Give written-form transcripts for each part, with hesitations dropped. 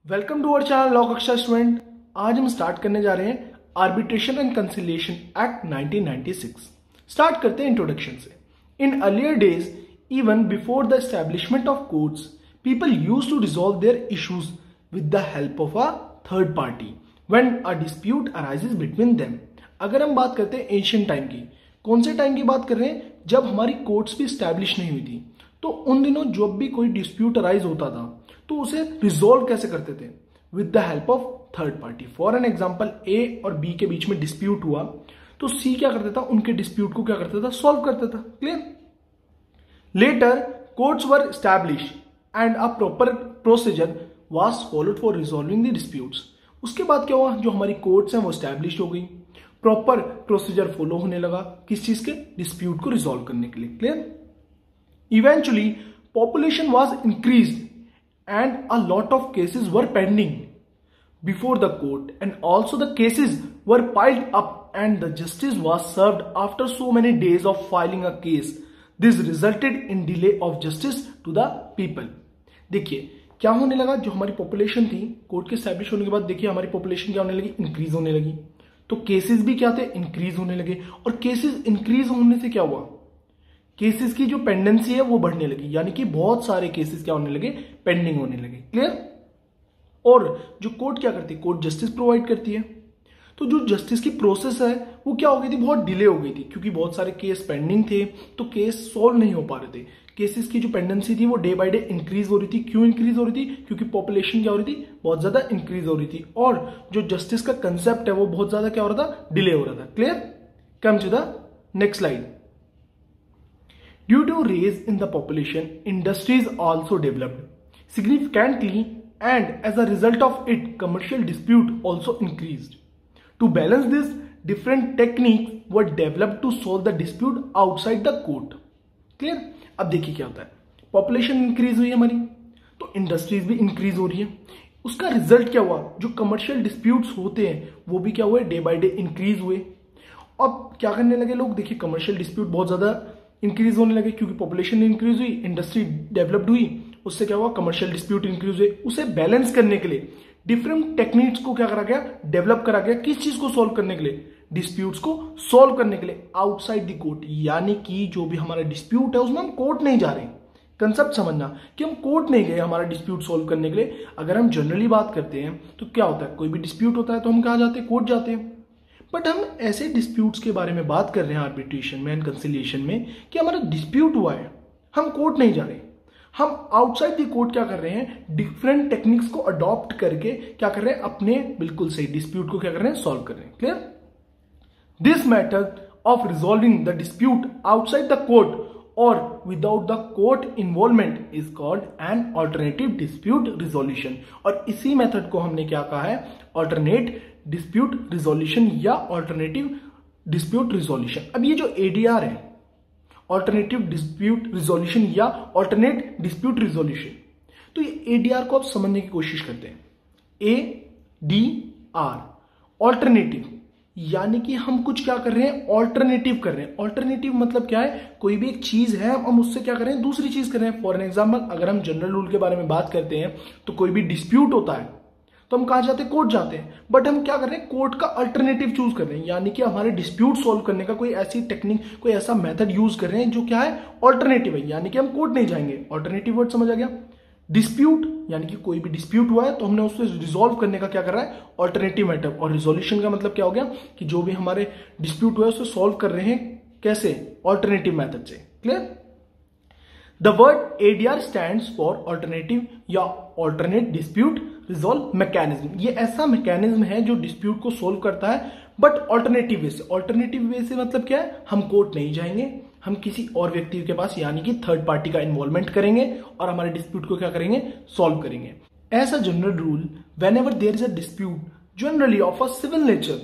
Welcome to our channel law कक्षा student. आज हम स्टार्ट करने जा रहे हैं arbitration and conciliation act 1996। Start करते हैं इंट्रोडक्शन से। In earlier days, even before the establishment of courts, people used to resolve their issues with the help of a third party when a dispute arises between them. अगर हम बात करते हैं Asian time की, कौन से time की बात कर रहे हैं? जब हमारी कोर्ट्स भी स्टैब्लिश नहीं हुई थी, तो उन दिनों जब भी कोई डिस्प्यूट अराइज होता था तो उसे रिजोल्व कैसे करते थे? With the help of third party. For an example, A और बी के बीच में डिस्प्यूट हुआ तो सी क्या करता था? उनके डिस्प्यूट को क्या करता था? सॉल्व करता था। Clear? Later courts were establish and a proper procedure was followed for resolving the disputes. उसके बाद क्या हुआ? जो हमारी कोर्ट्स हैं वो एस्टैब्लिश हो गई, प्रॉपर प्रोसीजर फॉलो होने लगा किस चीज के? डिस्प्यूट को रिजॉल्व करने के लिए। Clear? Eventually population was increased and a lot of cases were pending before the court, and also the cases were piled up and the justice was served after so many days of filing a case. This resulted in delay of justice to the people. देखिए क्या होने लगा, जो हमारी population थी court के establish होने के बाद, देखिए हमारी पॉपुलेशन क्या होने लगी? इंक्रीज होने लगी। तो केसेस भी क्या थे? इंक्रीज होने लगे। और केसेस इंक्रीज होने से क्या हुआ? केसेस की जो पेंडेंसी है वो बढ़ने लगी, यानी कि बहुत सारे केसेस क्या होने लगे? पेंडिंग होने लगे। क्लियर? और जो कोर्ट क्या करती है? कोर्ट जस्टिस प्रोवाइड करती है। तो जो जस्टिस की प्रोसेस है वो क्या हो गई थी? बहुत डिले हो गई थी, क्योंकि बहुत सारे केस पेंडिंग थे तो केस सॉल्व नहीं हो पा रहे थे। केसेस की जो पेंडेंसी थी वो डे बाय डे इंक्रीज हो रही थी। क्यों इंक्रीज हो रही थी? क्योंकि पॉपुलेशन क्या हो रही थी? बहुत ज्यादा इंक्रीज हो रही थी, और जो जस्टिस का कंसेप्ट है वो बहुत ज्यादा क्या हो रहा था? डिले हो रहा था। Clear? Come to the next slide. Due to rise in the population, industries also developed significantly, and as a result of it, commercial dispute also increased. To balance this, different techniques were developed to solve the dispute outside the court. Clear? अब देखिए क्या होता है, population increase हुई हमारी तो industries भी increase हो रही है। उसका रिजल्ट क्या हुआ? जो कमर्शियल डिस्प्यूट्स होते हैं वो भी क्या हुए? डे बाय डे इंक्रीज हुए। अब क्या करने लगे लोग? देखिए कमर्शियल डिस्प्यूट बहुत ज्यादा इंक्रीज होने लगे, क्योंकि पॉपुलेशन इंक्रीज हुई, इंडस्ट्री डेवलप्ड हुई, उससे क्या हुआ? कमर्शियल डिस्प्यूट इंक्रीज हुए। उसे बैलेंस करने के लिए डिफरेंट टेक्निक्स को क्या करा गया? डेवलप करा गया। किस चीज को सॉल्व करने के लिए? डिस्प्यूट्स को सॉल्व करने के लिए आउटसाइड द कोर्ट, यानी कि जो भी हमारा डिस्प्यूट है उसमें हम कोर्ट नहीं जा रहे। कंसेप्ट समझना कि हम कोर्ट नहीं गए हमारा डिस्प्यूट सॉल्व करने के लिए। अगर हम जनरली बात करते हैं तो क्या होता है? कोई भी डिस्प्यूट होता है तो हम कहाँ जाते हैं? कोर्ट जाते हैं। बट हम ऐसे डिस्प्यूट्स के बारे में बात कर रहे हैं आर्बिट्रेशन में एंड कंसिलिएशन में कि हमारा डिस्प्यूट हुआ है, हम कोर्ट नहीं जा रहे, हम आउटसाइड द कोर्ट क्या कर रहे हैं? डिफरेंट टेक्निक्स को अडॉप्ट करके क्या कर रहे हैं? अपने बिल्कुल सही डिस्प्यूट को क्या कर रहे हैं? सॉल्व कर रहे हैं। Clear? This method of resolving the dispute outside the court or without the court involvement is called an alternative dispute resolution। और इसी मेथड को हमने क्या कहा है? alternate dispute resolution या alternative dispute resolution। अब ये जो ADR है, alternative dispute resolution या alternate dispute resolution, तो ये ADR को आप समझने की कोशिश करते हैं। ADR ऑल्टरनेटिव, यानी कि हम कुछ क्या कर रहे हैं? ऑल्टरनेटिव कर रहे हैं। ऑल्टरनेटिव मतलब क्या है? कोई भी एक चीज है, हम उससे क्या कर रहे हैं? दूसरी चीज कर रहे हैं। फॉर एन एग्जाम्पल, अगर हम जनरल रूल के बारे में बात करते हैं तो कोई भी डिस्प्यूट होता है तो हम कहां जाते हैं? कोर्ट जाते हैं। बट हम क्या कर रहे हैं? कोर्ट का अल्टरनेटिव चूज कर रहे हैं, यानी कि हमारे डिस्प्यूट सॉल्व करने का कोई ऐसी टेक्निक, कोई ऐसा मेथड यूज कर रहे हैं जो क्या है? ऑल्टरनेटिव है, यानी कि हम कोर्ट नहीं जाएंगे। ऑल्टरनेटिव वर्ड समझ आ गया? डिस्प्यूट यानी कि कोई भी डिस्प्यूट हुआ है तो हमने उससे रिजॉल्व करने का क्या कर रहा है? Alternative method. और रिजोल्यूशन का मतलब क्या हो गया? कि जो भी हमारे डिस्प्यूट हुआ है उसे सॉल्व कर रहे हैं कैसे? ऑल्टरनेटिव मेथड से। Clear? The word ADR stands for alternative या ऑल्टरनेट डिस्प्यूट रिजॉल्व मैकेनिज्म। ये ऐसा मैकेनिज्म है जो डिस्प्यूट को सोल्व करता है, बट ऑल्टरनेटिव वे से। ऑल्टरनेटिव वे से मतलब क्या है? हम कोर्ट नहीं जाएंगे, हम किसी और व्यक्ति के पास यानी कि थर्ड पार्टी का इन्वॉल्वमेंट करेंगे और हमारे डिस्प्यूट को क्या करेंगे? सॉल्व करेंगे। As a general rule, whenever there is a dispute generally of a civil nature,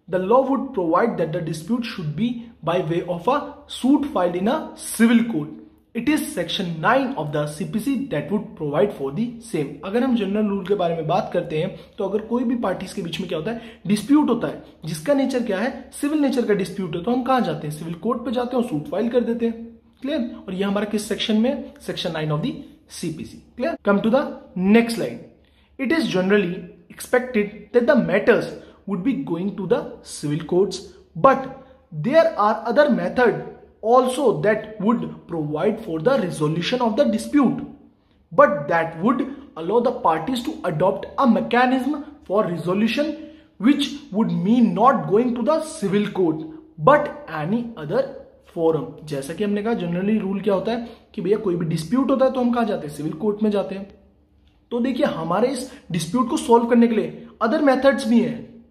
the law would provide that the dispute should be by way of a suit filed in a civil court. It is section 9 of the CPC that would provide for the same. अगर हम general rule के बारे में बात करते हैं तो अगर कोई भी पार्टीज के बीच में क्या होता है? डिस्प्यूट होता है जिसका नेचर क्या है? सिविल नेचर का डिस्प्यूट है, तो हम कहां जाते हैं? सिविल कोर्ट पे जाते हैं और सूट फाइल कर देते हैं। क्लियर? और ये हमारा किस सेक्शन में? Section 9 of the CPC. Clear? Come to the next slide. It is generally expected that the matters would be going to the civil courts, but there are other methods also that would provide for the resolution of the dispute, but that would allow the parties to adopt a mechanism for resolution which would mean not going to the civil court but any other forum. जैसा कि हमने कहा generally rule क्या होता है कि भैया कोई भी डिस्प्यूट होता है तो हम कहाँ जाते हैं, सिविल कोर्ट में जाते हैं। तो देखिए हमारे इस डिस्प्यूट को सॉल्व करने के लिए अदर मेथड्स भी हैं,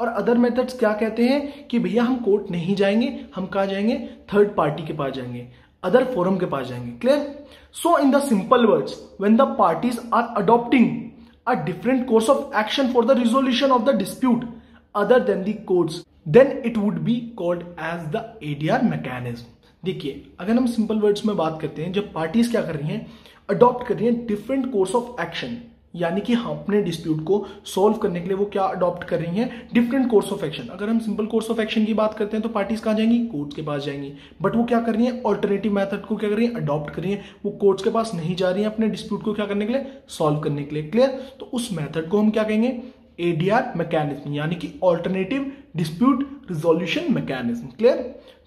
और अदर मेथड्स क्या कहते हैं कि भैया हम कोर्ट नहीं जाएंगे, हम कहाँ जाएंगे, थर्ड पार्टी के पास जाएंगे, अदर फोरम के पास जाएंगे। Clear? So in the simple words, when the parties are adopting a different course of action for the resolution of the dispute other than the courts, then it would be called as the ADR mechanism। देखिए अगर हम simple words में बात करते हैं, जब parties क्या कर रही हैं, अडॉप्ट कर रही हैं डिफरेंट कोर्स ऑफ एक्शन, यानी कि हम अपने डिस्प्यूट को सॉल्व करने के लिए वो क्या अडॉप्ट कर रही हैं, डिफरेंट कोर्स ऑफ एक्शन। अगर हम सिंपल कोर्स ऑफ एक्शन की बात करते हैं तो पार्टीज कहाँ जाएंगी, कोर्ट के पास जाएंगी, बट वो क्या कर रही हैं, ऑल्टरनेटिव मेथड को क्या कर रही हैं, अडॉप्ट कर रही हैं, वो कोर्ट्स के पास नहीं जा रही हैं अपने डिस्प्यूट को क्या करने के लिए, सॉल्व करने के लिए। क्लियर? तो उस मेथड को हम क्या कहेंगे, ADR mechanism, यानी कि alternative dispute resolution mechanism। Clear?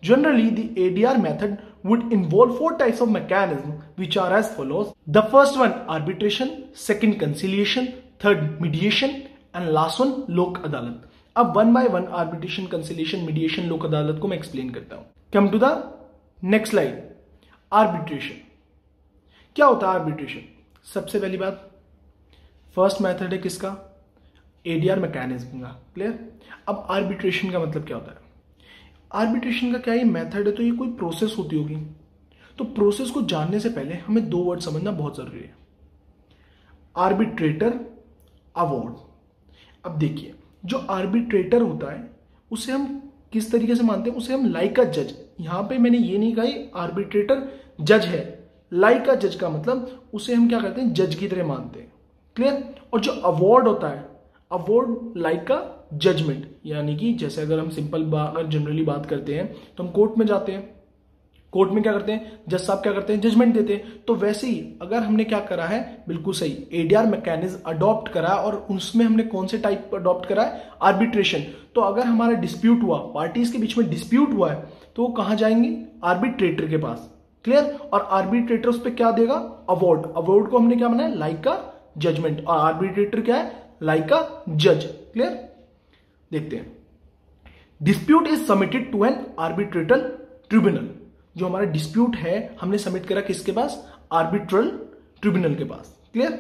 Generally, the ADR method would involve 4 types of mechanism, which are as follows. The first one, arbitration; second, conciliation; third, mediation; and last one, लोक अदालत। अब one by one arbitration, conciliation, mediation, लोक अदालत को मैं explain करता हूं। Come to the next slide. Arbitration क्या होता है? arbitration सबसे पहली बात, फर्स्ट मेथड है किसका, ADR मैकेनिज्म का। क्लियर? अब आर्बिट्रेशन का मतलब क्या होता है, आर्बिट्रेशन का क्या ये मेथड है, तो ये कोई प्रोसेस होती होगी। तो प्रोसेस को जानने से पहले हमें 2 वर्ड समझना बहुत जरूरी है, आर्बिट्रेटर, अवॉर्ड। अब देखिए जो आर्बिट्रेटर होता है उसे हम किस तरीके से मानते हैं, उसे हम लाइक अ जज। यहां पे मैंने ये नहीं कहा आर्बिट्रेटर जज है, लाइक अ जज का मतलब उसे हम क्या करते हैं, जज की तरह मानते हैं। क्लियर? और जो अवॉर्ड होता है, अवॉर्ड लाइक अ जजमेंट, यानी कि जैसे अगर हम सिंपल अगर जनरली बात करते हैं तो हम कोर्ट में जाते हैं, कोर्ट में क्या करते हैं, जज साहब क्या करते हैं, जजमेंट देते हैं। तो वैसे ही अगर हमने क्या करा है, बिल्कुल सही, ADR मैकेनिज्म अडॉप्ट करा और उसमें हमने कौन से टाइप अडॉप्ट करा है, आर्बिट्रेशन। तो अगर हमारा डिस्प्यूट हुआ, पार्टीज के बीच में डिस्प्यूट हुआ है, तो वो कहां जाएंगे, आर्बिट्रेटर के पास। क्लियर? और आर्बिट्रेटर उस पर क्या देगा, अवॉर्ड। अवॉर्ड को हमने क्या बनाया, लाइक अ जजमेंट, और आर्बिट्रेटर क्या है, लाइक अ जज। क्लियर? देखते हैं, dispute is submitted to an arbitral tribunal. जो हमारा डिस्प्यूट है हमने सबमिट करा किसके पास, आर्बिट्रल ट्रिब्यूनल के पास। क्लियर?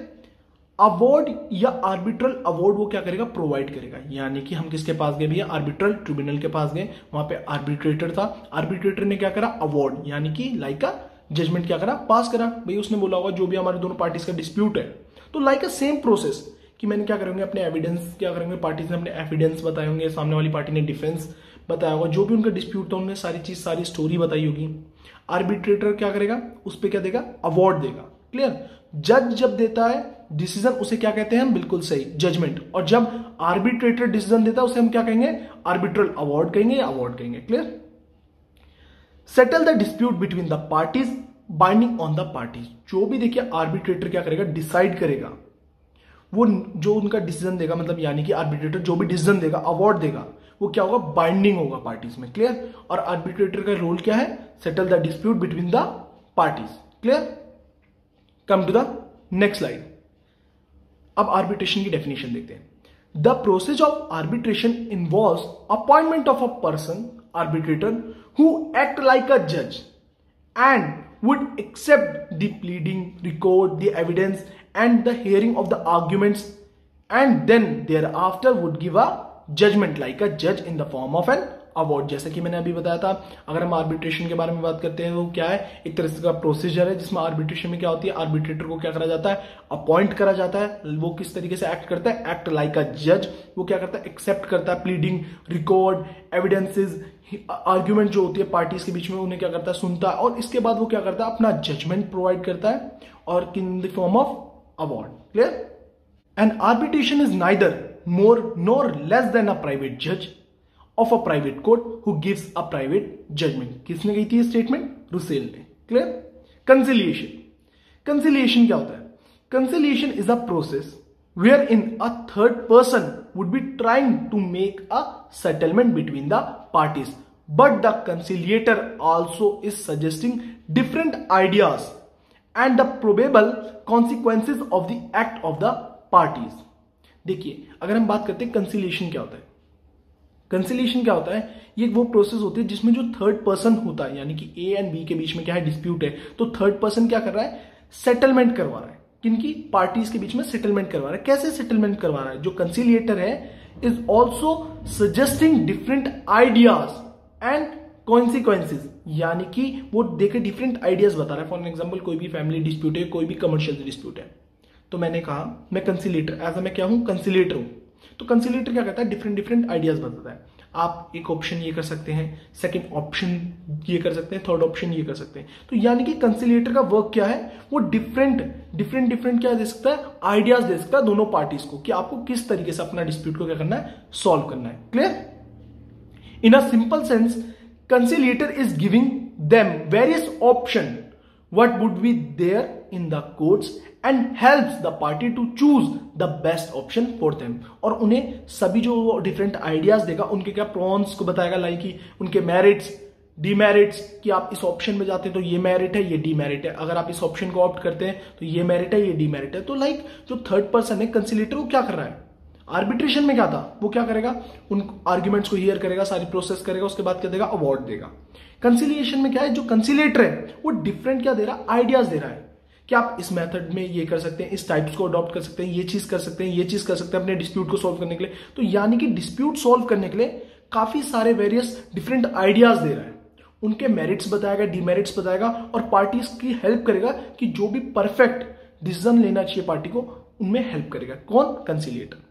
अवॉर्ड या आर्बिट्रल अवॉर्ड वो क्या करेगा, प्रोवाइड करेगा। यानी कि हम किसके पास गए भैया, आर्बिट्रल ट्रिब्यूनल के पास गए, वहां पे आर्बिट्रेटर था, आर्बिट्रेटर ने क्या करा, अवॉर्ड यानी कि लाइक अ जजमेंट क्या करा, पास करा। भाई उसने बोला होगा जो भी हमारे दोनों पार्टीज का डिस्प्यूट है, तो लाइक अ सेम प्रोसेस कि मैंने क्या करेंगे, अपने एविडेंस क्या करेंगे, पार्टीज ने अपने एविडेंस बताए होंगे, सामने वाली पार्टी ने डिफेंस बताया होगा, जो भी उनका डिस्प्यूट था उन्होंने सारी चीज, सारी स्टोरी बताई होगी। आर्बिट्रेटर क्या करेगा, उस पर क्या देगा, अवॉर्ड देगा। क्लियर? जज जब देता है डिसीजन उसे क्या कहते हैं हम, बिल्कुल सही, जजमेंट। और जब आर्बिट्रेटर डिसीजन देता है उसे हम क्या कहेंगे, आर्बिट्रल अवॉर्ड कहेंगे या अवॉर्ड कहेंगे। Clear? Settle the dispute between the parties binding on the parties. जो भी देखिए आर्बिट्रेटर क्या करेगा, डिसाइड करेगा, वो जो उनका डिसीजन देगा, मतलब यानी कि आर्बिट्रेटर जो भी डिसीजन देगा, अवॉर्ड देगा, वो क्या होगा, बाइंडिंग होगा पार्टीज में। क्लियर? और आर्बिट्रेटर का रोल क्या है, settle the dispute between the parties. Clear? Come to the next slide. अब आर्बिट्रेशन की डेफिनेशन देखते हैं। The process of arbitration involves appointment of a person, arbitrator, who act like a जज and would accept the pleading, record the evidence and the hearing of the arguments, and then thereafter would give a judgment like a judge in the form of an award। जैसे कि मैंने अभी बताया था, अगर हम arbitration के बारे में बात करते हैं तो क्या है, एक तरह से का प्रोसीजर है जिसमें आर्बिट्रेशन में क्या होती है, आर्बिट्रेटर को क्या करा जाता है, अपॉइंट करा जाता है। वो किस तरीके से एक्ट करता है, एक्ट लाइक अ जज। वो क्या करता है, एक्सेप्ट करता है प्लीडिंग, रिकॉर्ड, एविडेंसेस, आर्ग्यूमेंट जो होती है पार्टीज के बीच में, उन्हें क्या करता है, सुनता है, और इसके बाद वो क्या करता है, अपना जजमेंट प्रोवाइड करता है, और in the form of award. Clear? And arbitration is neither more nor less than a private जज of a private court who gives a private judgement. किसने कही थी स्टेटमेंट, रुसेल ने। क्लियर? कंसिलिएशन। कंसिलिएशन क्या होता है, conciliation is a process wherein a third person would be trying to make a settlement between the parties. But the conciliator also is suggesting different ideas and the probable consequences of the act of the parties. देखिए, अगर हम बात करते हैं conciliation क्या होता है, conciliation क्या होता है, ये वो प्रोसेस होती है जिसमें जो थर्ड पर्सन होता है, यानी कि ए एंड बी के बीच में क्या है, डिस्प्यूट है, तो थर्ड पर्सन क्या कर रहा है, सेटलमेंट करवा रहा है, किनकी, पार्टीज के बीच में सेटलमेंट करवा रहा है. कैसे सेटलमेंट करवा रहा है, जो कंसिलिएटर है is also suggesting different ideas and consequences, यानी कि वो देखे डिफरेंट आइडियाज बता रहा है. फॉर एग्जाम्पल कोई भी फैमिली डिस्प्यूट है, कोई भी कमर्शियल डिस्प्यूट है, तो मैंने कहा मैं कंसिलिएटर, एज मैं क्या हूं, कंसिलिएटर हूं. तो कंसिलिएटर क्या करता है, डिफरेंट डिफरेंट आइडियाज बताता है. आप एक ऑप्शन ये कर सकते हैं, सेकंड ऑप्शन ये कर सकते हैं, थर्ड ऑप्शन ये कर सकते हैं. तो यानी कि कंसिलिएटर का वर्क क्या है, वो डिफरेंट क्या दे सकता है, आइडियाज दे सकता है दोनों पार्टीज को कि आपको किस तरीके से अपना डिस्प्यूट को क्या करना है, सॉल्व करना है. Clear? In a simple sense, conciliator is giving them various option what would be there in the courts and helps the party to choose the best option for them. और उन्हें सभी जो डिफरेंट आइडियाज देगा, उनके क्या prawns को बताएगा, like कि उनके मेरिट्स, डीमेरिट्स, कि आप इस ऑप्शन में जाते हैं तो ये मेरिट है, ये डीमेरिट है, अगर आप इस ऑप्शन को ऑप्ट करते हैं तो ये मेरिट है, ये डीमेरिट है. तो लाइक जो थर्ड पर्सन है कंसिलिएटर, वो क्या कर रहा है, आर्बिट्रेशन में क्या था, वो क्या करेगा, उन आर्ग्यूमेंट्स को हियर करेगा, सारी प्रोसेस करेगा, उसके बाद क्या देगा, अवार्ड देगा. कंसिलिएशन में क्या है, जो कंसिलिएटर है वो डिफरेंट क्या दे रहा है, आइडियाज दे रहा है कि आप इस मेथड में ये कर सकते हैं, इस टाइप्स को अडॉप्ट कर सकते हैं, ये चीज कर सकते हैं, ये चीज कर सकते हैं अपने डिस्प्यूट को सॉल्व करने के लिए. तो यानी कि डिस्प्यूट सॉल्व करने के लिए काफी सारे वेरियस डिफरेंट आइडियाज दे रहा है, उनके मेरिट्स बताएगा, डीमेरिट्स बताएगा, और पार्टीज की हेल्प करेगा कि जो भी परफेक्ट डिसीजन लेना चाहिए पार्टी को, उनमें हेल्प करेगा. कौन, कंसिलिएटर.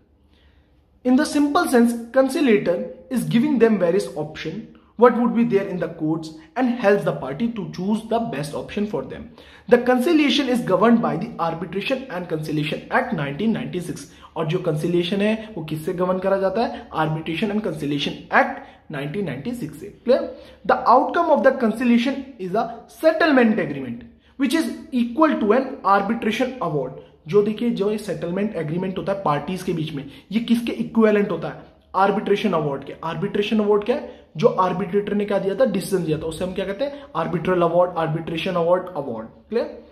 In the simple sense, conciliator is giving them various options what would be there in the courts and helps the party to choose the best option for them. The conciliation is governed by the Arbitration and Conciliation Act 1996. और जो conciliation है वो किससे govern करा जाता है, Arbitration and Conciliation Act 1996 से. Clear? The outcome of the conciliation is a settlement agreement which is equal to an arbitration award. जो देखिए, जो ये सेटलमेंट एग्रीमेंट होता है पार्टीज के बीच में, ये किसके इक्विवेलेंट होता है, आर्बिट्रेशन अवार्ड के. आर्बिट्रेशन अवार्ड क्या है, जो आर्बिट्रेटर ने क्या दिया था, डिसीजन दिया था, उससे हम क्या कहते हैं, arbitral award, arbitration award. Clear?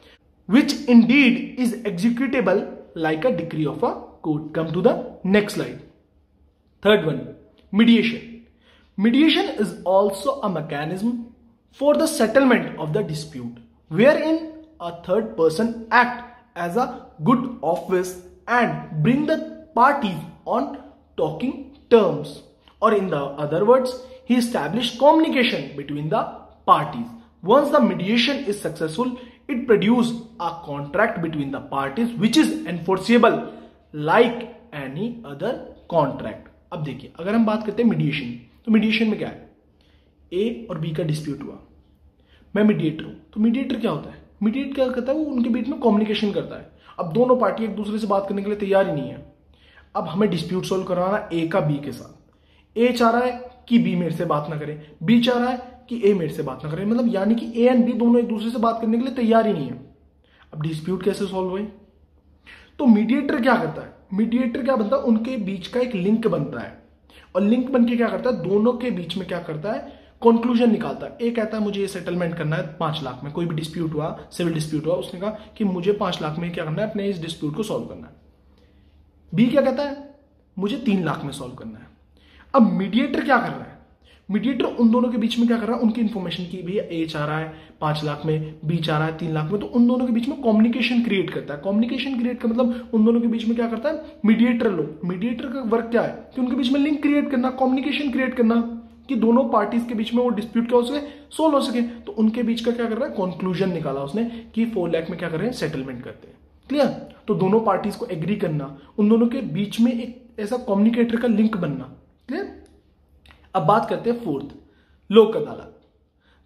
Which indeed is executable like a decree of a court. Come to the next slide. Third one, mediation. Mediation is also a mechanism for the settlement of the dispute where in a third person act as a good office and bring the parties on talking terms, or in the other words, he established communication between the parties. Once the mediation is successful, it produces a contract between the parties which is enforceable like any other contract. अब देखिए, अगर हम बात करते हैं mediation, तो mediation में क्या है, ए और बी का डिस्प्यूट हुआ, मैं मीडिएटर हूं, तो मीडिएटर क्या होता है, मीडिएट क्या करता है, वो उनके बीच में कम्युनिकेशन करता है. अब दोनों पार्टी एक दूसरे से बात करने के लिए तैयार ही नहीं है. अब हमें डिस्प्यूट सोल्व करवाना ए का बी के साथ. ए चाह रहा है कि बी मेरे से बात ना करे, बी चाह रहा है कि ए मेरे से बात ना करे, मतलब यानी कि ए एंड बी दोनों एक दूसरे से बात करने के लिए तैयार ही नहीं है. अब डिस्प्यूट कैसे सॉल्व हुए, तो मीडिएटर क्या करता है, मीडिएटर क्या बनता है, उनके बीच का एक लिंक बनता है, और लिंक बन के क्या करता है, दोनों के बीच में क्या करता है, कंक्लूजन निकालता है. ए कहता है मुझे ये सेटलमेंट करना है 5 लाख में, कोई भी डिस्प्यूट हुआ, सिविल डिस्प्यूट हुआ, उसने कहा कि मुझे 5 लाख में क्या करना है, अपने इस डिस्प्यूट को सॉल्व करना है. बी क्या कहता है, मुझे 3 लाख में सॉल्व करना है. अब मीडिएटर क्या कर रहा है, मीडिएटर उन दोनों के बीच में क्या कर रहा है, उनकी इंफॉर्मेशन की, भैया ए चाह रहा है 5 लाख में, बी चाह रहा है 3 लाख में, तो उन दोनों के बीच में कम्युनिकेशन क्रिएट करता है. कम्युनिकेशन क्रिएट का मतलब उन दोनों के बीच में क्या करता है, मीडिएटर लोग, मीडिएटर का वर्क क्या है कि उनके बीच में लिंक क्रिएट करना, कम्युनिकेशन क्रिएट करना, कि दोनों पार्टीज के बीच में वो डिस्प्यूट क्या हो सके, सोल्व हो सके. तो उनके बीच का क्या कर रहा है, कंक्लूजन निकाला उसने कि 4 लाख में क्या कर रहे हैं, सेटलमेंट करते हैं. क्लियर? तो दोनों पार्टीज को एग्री करना, उन दोनों के बीच में एक ऐसा कम्युनिकेटर का लिंक बनना. क्लियर? अब बात करते हैं फोर्थ, लोक अदालत.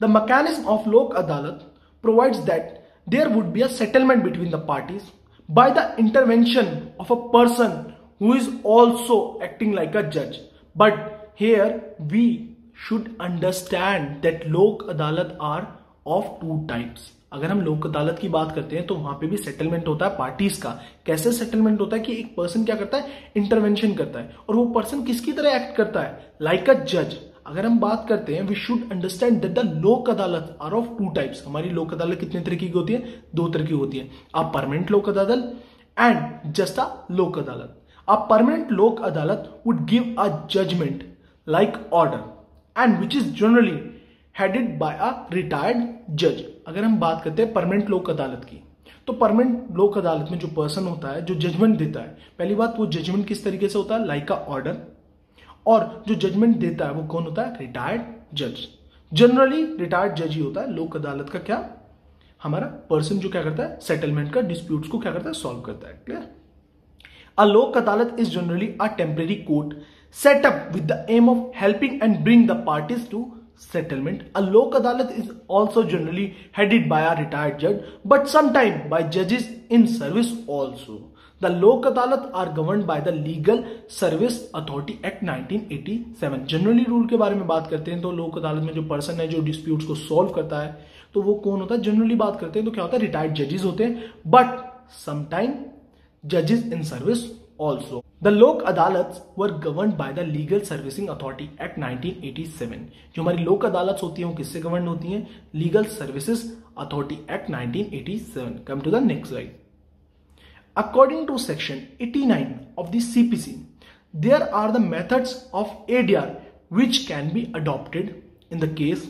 The mechanism of Lok Adalat provides that there would be a settlement between the parties by the intervention of a person who is also acting like a जज. But here we should understand that lok adalat are of 2 types. अगर हम लोक अदालत की बात करते हैं तो वहां पे भी सेटलमेंट होता है पार्टीज का। कैसे सेटलमेंट होता है कि एक पर्सन क्या करता है, इंटरवेंशन करता है, और वो पर्सन किसकी तरह एक्ट करता है, लाइक अ जज। अगर हम बात करते हैं, we should understand that the Lok Adalat are of two types. हमारी लोक अदालत कितने तरीके की होती है, दो तरह की होती है, अ परमानेंट लोक अदालत एंड जस्ट अ लोक अदालत। अ permanent Lok Adalat would give a judgment like order and which is generally headed by a retired जज। अगर हम बात करते हैं परमानेंट लोक अदालत की, तो परमानेंट लोक अदालत में जो पर्सन होता है जो जजमेंट देता है, पहली बात वो जजमेंट किस तरीके से होता है, लाइक अ ऑर्डर, और जो जजमेंट देता है वो कौन होता है, रिटायर्ड जज। जनरली रिटायर्ड जज ही होता है लोक अदालत का क्या, हमारा पर्सन जो क्या करता है, सेटलमेंट का डिस्प्यूट्स को क्या करता है, सॉल्व करता है। क्लियर। अ लोक अदालत is generally a temporary court set up with the aim of helping and bring the parties to settlement. A lok adalat is also generally headed by a retired judge, but sometimes by judges in service also. The lok adalat are governed by the Legal Service Authority Act 1987. Generally rule के बारे में बात करते हैं तो लोक अदालत में जो पर्सन है जो डिस्प्यूट्स को सॉल्व करता है तो वो कौन होता है, जनरली बात करते हैं तो क्या होता है, रिटायर्ड जजेस होते हैं, बट समटाइम जजेस इन सर्विस also. The लोक अदालत were governed by the Legal Servicing Authority Act 1987. जो हमारी लोक अदालत होती है वो किससे गवर्न होती है, legal services authority act 1987. Come to the next slide. According to section 89 of the CPC, there are the methods of ADR which can be adopted in the case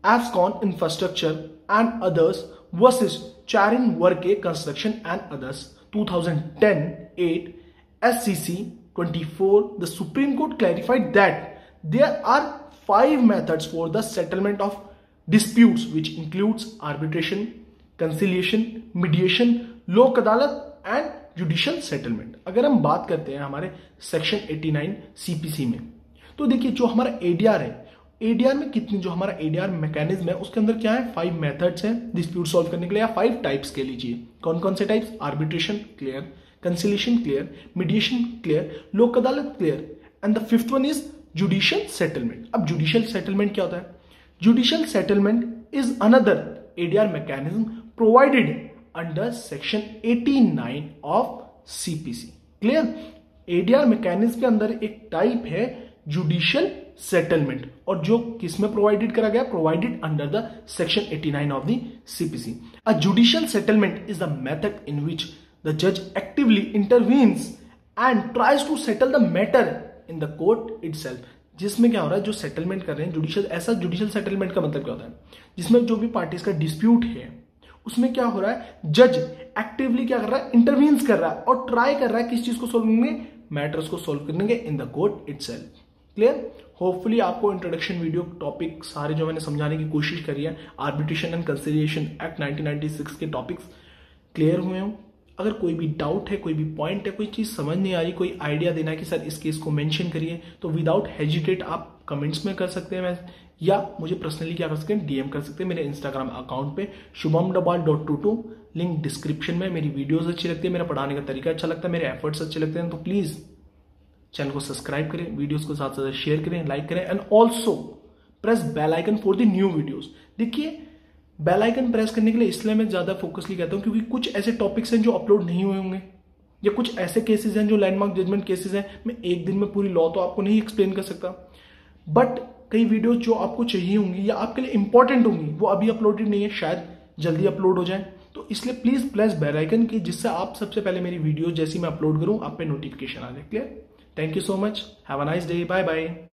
Afcon Infrastructure and others versus Charin Worke Construction and others 2010-8 SCC 24. The Supreme Court clarified that there are 5 methods for the settlement of disputes, which includes arbitration, conciliation, mediation, लोक अदालत and judicial settlement. अगर हम बात करते हैं हमारे section 89 CPC में, तो देखिए जो हमारा एडीआर है, एडीआर में कितनी जो हमारा एडीआर मैकेनिज्म है उसके अंदर क्या है, 5 मेथड्स हैं डिस्प्यूट सॉल्व करने के लिए, या 5 टाइप्स के लीजिए। कौन कौन से types, arbitration clear, conciliation clear, mediation clear, लोक अदालत clear, and the 5th one is judicial settlement. अब जुडिशियल सेटलमेंट क्या होता है, judicial settlement is another ADR mechanism provided under section 89 of CPC. Clear. ADR mechanism के अंदर एक type है जुडिशियल सेटलमेंट, और जो किसमें प्रोवाइडेड करा गया, provided under the section 89 of the CPC. A judicial settlement is the method in which the judge actively intervenes and tries to settle the matter in the court itself. जिसमें क्या हो रहा है, जो सेटलमेंट कर रहे हैं जुडिशियल, ऐसा जुडिशियल सेटलमेंट का मतलब क्या होता है, जिसमें जो भी पार्टीज का डिस्प्यूट है उसमें क्या हो रहा है, जज एक्टिवली क्या कर रहा है, इंटरवीन्स कर रहा है और ट्राई कर रहा है किस चीज को सोल्व करने, मैटर्स को सोल्व करने के in the court itself. Clear. Hopefully आपको इंट्रोडक्शन वीडियो टॉपिक सारे जो मैंने समझाने की कोशिश करी है, आर्बिट्रेशन एंड कंसिलिएशन एक्ट 1996 के टॉपिक्स क्लियर हुए हों। अगर कोई भी डाउट है, कोई भी पॉइंट है, कोई चीज समझ नहीं आ रही, कोई आइडिया देना है कि सर इस केस को मेंशन करिए, तो विदाउट हेजिटेट आप कमेंट्स में कर सकते हैं, या मुझे पर्सनली क्या कर सकते हैं, डीएम कर सकते हैं मेरे इंस्टाग्राम अकाउंट पे shubham.22। लिंक डिस्क्रिप्शन में। मेरी वीडियोस अच्छी लगती है, मेरा पढ़ाने का तरीका अच्छा लगता है, मेरे एफर्ट्स अच्छे लगते हैं, तो प्लीज चैनल को सब्सक्राइब करें, वीडियोस को साथ साथ शेयर करें, लाइक करें, and also press bell icon for the new videos. देखिए बेल आइकन प्रेस करने के लिए इसलिए मैं ज्यादा फोकसली कहता हूं क्योंकि कुछ ऐसे टॉपिक्स हैं जो अपलोड नहीं हुए होंगे, या कुछ ऐसे केसेस हैं जो लैंडमार्क जजमेंट केसेस हैं। मैं एक दिन में पूरी लॉ तो आपको नहीं एक्सप्लेन कर सकता, बट कई वीडियो जो आपको चाहिए होंगी या आपके लिए इंपॉर्टेंट होंगी वो अभी अपलोडेड नहीं है, शायद जल्दी अपलोड हो जाए। तो इसलिए प्लीज प्रेस बेल आइकन की, जिससे आप सबसे पहले मेरी वीडियो जैसी मैं अपलोड करूं आप पे नोटिफिकेशन आ जाए। Clear. Thank you so much, have a nice day, bye bye.